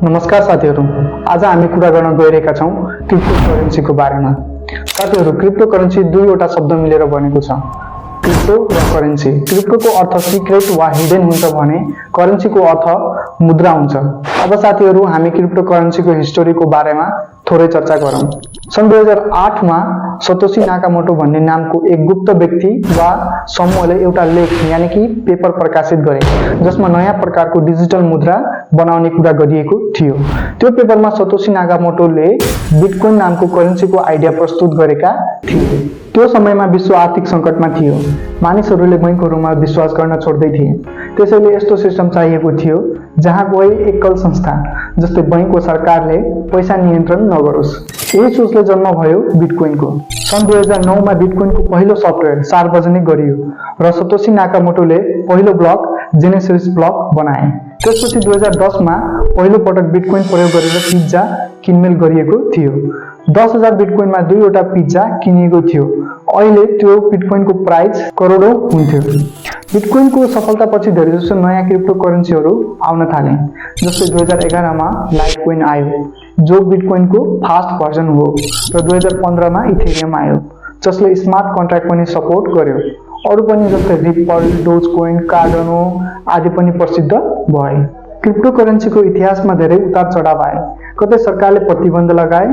नमस्कार साथीहरू, आज हामी कुरा गर्न गइरहेका छौं क्रिप्टोकरेन्सीको बारेमा। साथीहरू, क्रिप्टोकरेन्सी दुईवटा शब्द मिलेर बनेको छ, क्रिप्टो र करेन्सी। क्रिप्टोको अर्थ सिक्रेट वा हिडन हुन्छ भने करेन्सीको अर्थ मुद्रा हुन्छ। अब साथीहरू, हामी क्रिप्टोकरेन्सीको हिस्टोरीको बारेमा थोरै चर्चा गरौँ। सन् 2008 मा सतोशी नाकामोटो भन्ने नामको एक गुप्त व्यक्ति वा समूहले एउटा लेख यानि कि पेपर प्रकाशित गरे जसमा नयाँ प्रकारको डिजिटल मुद्रा बनाउने कुरा गरिएको थियो। त्यो पेपरमा सतोशी नाकामोटोले बिटकोइन नामको करेन्सीको आइडिया प्रस्तुत गरेका थिए। त्यो समयमा विश्व आर्थिक सङ्कटमा थियो। मानिसहरूले बैंकहरूमा विश्वास गर्न छोड्दै थिए। त्यसैले यस्तो सिस्टम चाहिएको थियो जहाँ कुनै एकल संस्था जस्तै बैंक वा सरकारले पैसा नियन्त्रण नगरोस्। यही सोचले जन्म भयो बिटकोइनको। सन् 2009 मा बिटकोइनको पहिलो सफ्टवेयर सार्वजनिक गरियो र सतोशी नाकामोटोले पहिलो ब्लक जेनेसिस ब्लक बनाए। त्यसपछि 2010 मा पहिलो पटक बिटकोइन प्रयोग गरेर पिज्जा किनमेल गरिएको थियो। 10,000 बिटकोइनमा दुईवटा पिज्जा किनिएको थियो। अहिले त्यो बिटकोइनको प्राइस करोडौं हुन्थ्यो। बिटकोइनको सफलतापछि धेरैजसो नयाँ क्रिप्टोकरेन्सीहरू आउन थाले। जस्तै 2011 मा लाइटकोइन आयो जो बिटकोइनको फास्ट भर्जन हो र 2015 मा इथेरियम आयो जसले स्मार्ट कन्ट्र्याक्ट पनि सपोर्ट गर्यो। अरू पनि जस्तै रिपल, डोजकोइन, कार्डानो आदि पनि प्रसिद्ध भए। क्रिप्टोकरेन्सीको इतिहासमा धेरै उतार चढाव आए। कतै सरकारले प्रतिबन्ध लगाए,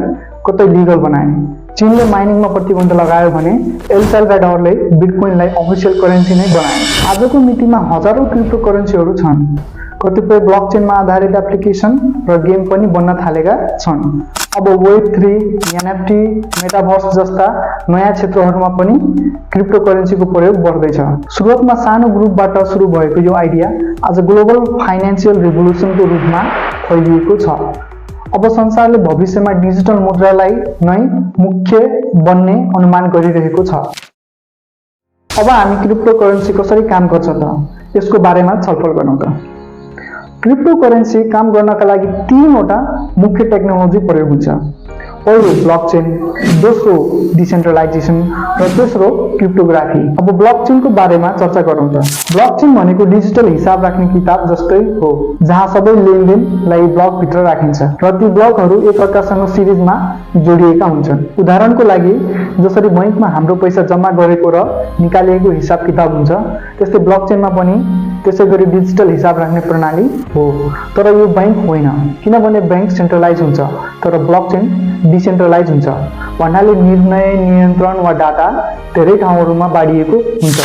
कतै लिगल बनाए। चीनले माइनिङमा प्रतिबन्ध लगायो भने एल साल्भाडोरले बिटकोइनलाई अफिसियल करेन्सी नै बनाए। आजको मितिमा हजारौं क्रिप्टोकरेन्सीहरू छन्। कतिपय ब्लकचेनमा आधारित एप्लिकेसन र गेम पनि बन्न थालेका छन्। अब वेब3, एनएफटी, मेटाभर्स जस्ता नयाँ क्षेत्रहरूमा पनि क्रिप्टोकरेन्सीको प्रयोग बढ्दैछ। सुरुवातमा सानो ग्रुपबाट सुरु भएको यो आइडिया आज ग्लोबल फाइनान्सियल रिभोल्युसनको रूपमा फैलिएको छ। अब संसारले भविष्यमा डिजिटल मुद्रालाई नै मुख्य बन्ने अनुमान गरिरहेको छ। अब हामी क्रिप्टोकरेन्सी कसरी काम गर्छ त यसको बारेमा छलफल गरौँ त। क्रिप्टोकरेन्सी काम गर्नका लागि तीनवटा मुख्य टेक्नोलोजी प्रयोग हुन्छ। पहिलो ब्लकचेन, दोस्रो डिसेन्ट्रलाइजेसन र तेस्रो क्रिप्टोग्राफी। अब ब्लकचेनको बारेमा चर्चा गरौँ त। ब्लकचेन भनेको डिजिटल हिसाब राख्ने किताब जस्तै हो जहाँ सबै लेनदेनलाई ब्लकभित्र राखिन्छ र ती ब्लकहरू एक अर्कासँग सिरिजमा जोडिएका हुन्छन्। उदाहरणको लागि जसरी बैंकमा हाम्रो पैसा जम्मा गरेको र निकालिएको हिसाब किताब हुन्छ त्यस्तै ब्लकचेनमा पनि त्यसै गरी डिजिटल हिसाब राख्ने प्रणाली हो। तर यो बैंक होइन, किनभने बैंक सेन्ट्रलाइज हुन्छ तर ब्लकचेन डिसेन्ट्रलाइज हुन्छ। भन्नाले निर्णय, नियन्त्रण वा डाटा धेरै ठाउँहरूमा बाँडिएको हुन्छ।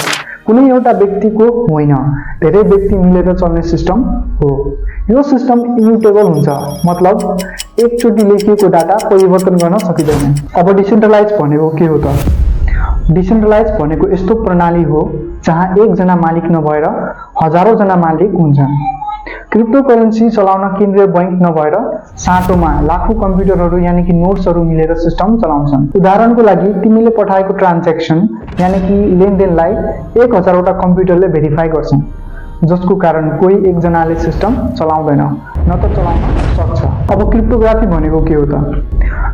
कुनै एउटा व्यक्तिको होइन, धेरै व्यक्ति मिलेर चल्ने सिस्टम हो। यो सिस्टम इम्युटेबल हुन्छ, मतलब एकचोटि लेखिएको डाटा परिवर्तन गर्न सकिँदैन। अब डिसेन्ट्रलाइज भनेको के हो त? डिसेन्ट्रलाइज भनेको यस्तो प्रणाली हो जहाँ एकजना मालिक नभएर हजारौं जना मालिक हुन्छन्। क्रिप्टोकरेन्सी चलाउन केन्द्रीय बैंक नभएर साटोमा लाखौं कम्प्युटरहरू यानि कि नोड्सहरू मिलेर सिस्टम चलाउँछन्। उदाहरणको लागि तिमीले पठाएको ट्रान्ज्याक्सन यानि कि लेनदेनलाई 1000 वटा कम्प्युटरले भेरिफाई गर्छन्, जसको कारण कोही एकजनाले सिस्टम चलाउँदैन, न त चलाउन सक्छ। अब क्रिप्टोग्राफी भनेको के हो त?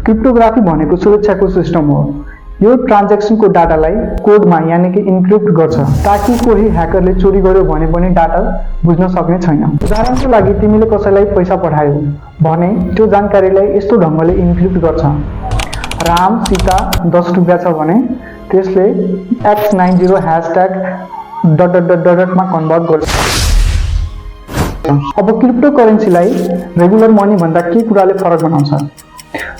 क्रिप्टोग्राफी भनेको सुरक्षाको सिस्टम हो। यो ट्रान्ज्याक्सनको डाटालाई कोडमा यानि कि इन्क्रिप्ट गर्छ ताकि कोही ह्याकरले चोरी गर्यो भने पनि डाटा बुझ्न सक्ने छैन। उदाहरणको लागि तिमीले कसैलाई पैसा पठायौ भने त्यो जानकारीलाई यस्तो ढङ्गले इन्क्रिप्ट गर्छ। राम सीता 10 रुपियाँ छ भने त्यसले x90 #... मा कन्भर्ट गर्छ। अब क्रिप्टोकरेन्सीलाई रेगुलर मनी भन्दा के कुराले फरक बनाउँछ?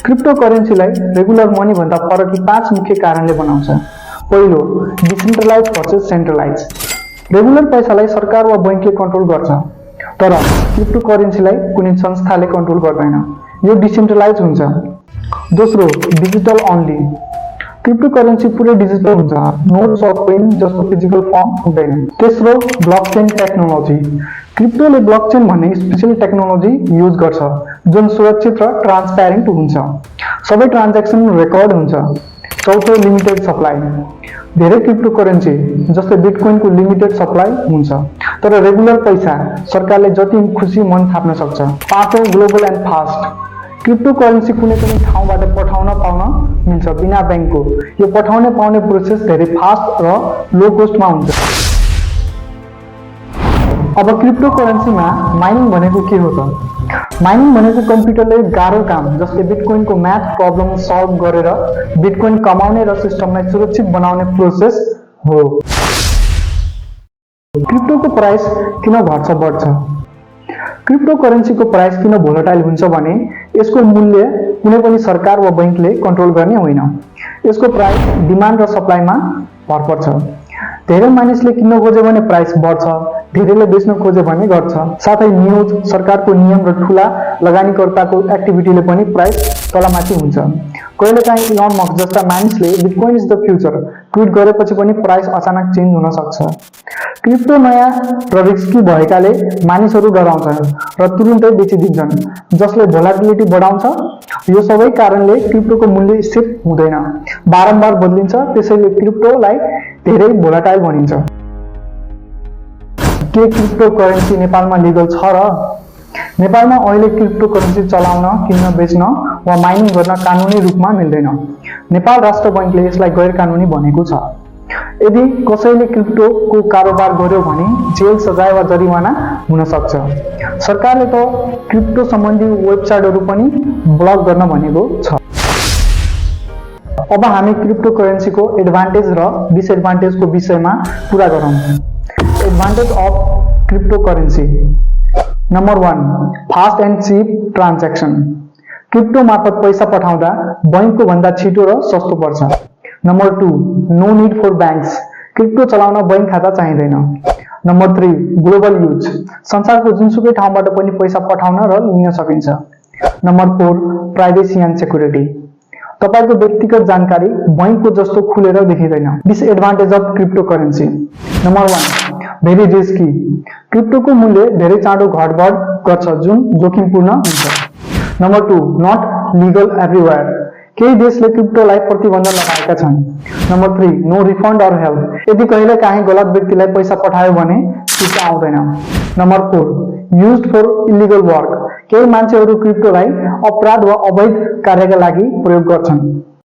क्रिप्टोकरेन्सीलाई रेगुलर मनी भन्दा फरक 5 मुख्य कारणले बनाउँछ। पहिलो, डिसेन्ट्रलाइज भर्सेस सेन्ट्रलाइज। रेगुलर पैसालाई सरकार वा बैंकले कन्ट्रोल गर्छ, तर क्रिप्टोकरेन्सीलाई कुनै संस्थाले कन्ट्रोल गर्दैन। यो डिसेन्ट्रलाइज हुन्छ। दोस्रो, डिजिटल अन्ली। क्रिप्टोकरेन्सी पुरै डिजिटल हुन्छ, नोट्स अफ कोइन जस्तो फिजिकल फर्म हुँदैन। तेस्रो, ब्लकचेन टेक्नोलोजी। क्रिप्टोले ब्लकचेन भन्ने स्पेशल टेक्नोलोजी युज गर्छ जुन सुरक्षित र ट्रान्सप्यारेन्ट हुन्छ। सबै ट्रान्ज्याक्सन रेकर्ड हुन्छ। चौथो, लिमिटेड सप्लाई। धेरै क्रिप्टोकरेन्सी जस्तै बिटकोइनको लिमिटेड सप्लाई हुन्छ, तर रेगुलर पैसा सरकारले जति खुसी मन थाप्न सक्छ। पाँचौं, ग्लोबल एन्ड फास्ट। क्रिप्टोकरेन्सी कुनै पनि ठाउँबाट पठाउन पाउन मिल्छ बिना बैंकको। यो पठाउने पाउने प्रोसेस धेरै फास्ट र लो कोस्टमा हुन्छ। अब क्रिप्टोकरेन्सीमा माइनिङ भनेको के हो त? माइनिङ भनेको कम्प्युटरले गाह्रो काम जसले बिटकोइनको म्याथ प्रब्लम सल्भ गरेर बिटकोइन कमाउने र सिस्टमलाई सुरक्षित बनाउने प्रोसेस हो। क्रिप्टोको प्राइस किन घट्छ बढ्छ? क्रिप्टो करेन्सीको प्राइस किन भोलाटाइल हुन्छ भने यसको मूल्य कुनै पनि सरकार वा बैंकले कन्ट्रोल गर्ने होइन। यसको प्राइस डिमान्ड र सप्लाईमा भर पर्छ। धेरै मानिसले किन्न खोजे भने प्राइस बढ्छ, धेरैले बेच्न खोजे भने घट्छ। साथै न्यूज, सरकारको नियम र ठूला लगानीकर्ताको एक्टिभिटीले पनि प्राइस तलमाथि हुन्छ। कहिलेकाहीँ इलन मस्क जस्ता मानिसले bitcoin is the future tweet गरेपछि पनि प्राइस अचानक चेन्ज हुन सक्छ। क्रिप्टो नयाँ र रिस्की भएकाले मानिसहरू डराउँछन् र तुरुन्तै बेचिदिन्छन्, जसले भोलाटिलिटी बढाउँछ। यो सबै कारणले क्रिप्टोको मूल्य स्थिर हुँदैन, बारम्बार बदलिन्छ। त्यसैले क्रिप्टोलाई धेरै भोलाटाइल भनिन्छ। के क्रिप्टो करेन्सी नेपालमा लिगल छ र? नेपालमा अहिले क्रिप्टो करेन्सी चलाउन, किन्न, बेच्न वा माइनिङ गर्न कानुनी रूपमा मिल्दैन। नेपाल राष्ट्र बैंकले यसलाई गैर कानुनी भनेको छ। यदि कसैले क्रिप्टोको कारोबार गर्यो भने जेल, सजाय वा जरिवाना हुन सक्छ। सरकारले त क्रिप्टो सम्बन्धी वेबसाइटहरू पनि ब्लक गर्न भनेको छ। अब हामी क्रिप्टो करेन्सीको एडभान्टेज र डिसएडभान्टेजको विषयमा कुरा गरौँ। Advantage of crypto currency. Number 1, fast and cheap transaction. Crypto मार्फत पैसा पठाउँदा बैंकको भन्दा छिटो र सस्तो पर्छ। Number 2, no need for banks. Crypto चलाउन बैंक खाता चाहिँदैन। Number 3, global use. संसारको जुनसुकै ठाउँबाट पनि पैसा पठाउन र लिन सकिन्छ। Number 4, privacy and security. तपाईको व्यक्तिगत जानकारी बैंकको जस्तो खुलेर देखिँदैन। Disadvantage of crypto currency. Number 1, very risky. क्रिप्टोको मूल्य धेरै चाँडो घटबढ गर्छ, जुन जोखिमपूर्ण हुन्छ। Number 2, not legal everywhere. केही देशले क्रिप्टोलाई प्रतिबन्ध लगाएका छन्। Number 3, no refund or help. यदि कहिले काहीँ गलत व्यक्तिलाई पैसा पठायो भने फिर्ता आउँदैन। Number 4, used for illegal work. केही मान्छेहरू क्रिप्टोलाई अपराध वा अवैध कार्यका लागि प्रयोग गर्छन्।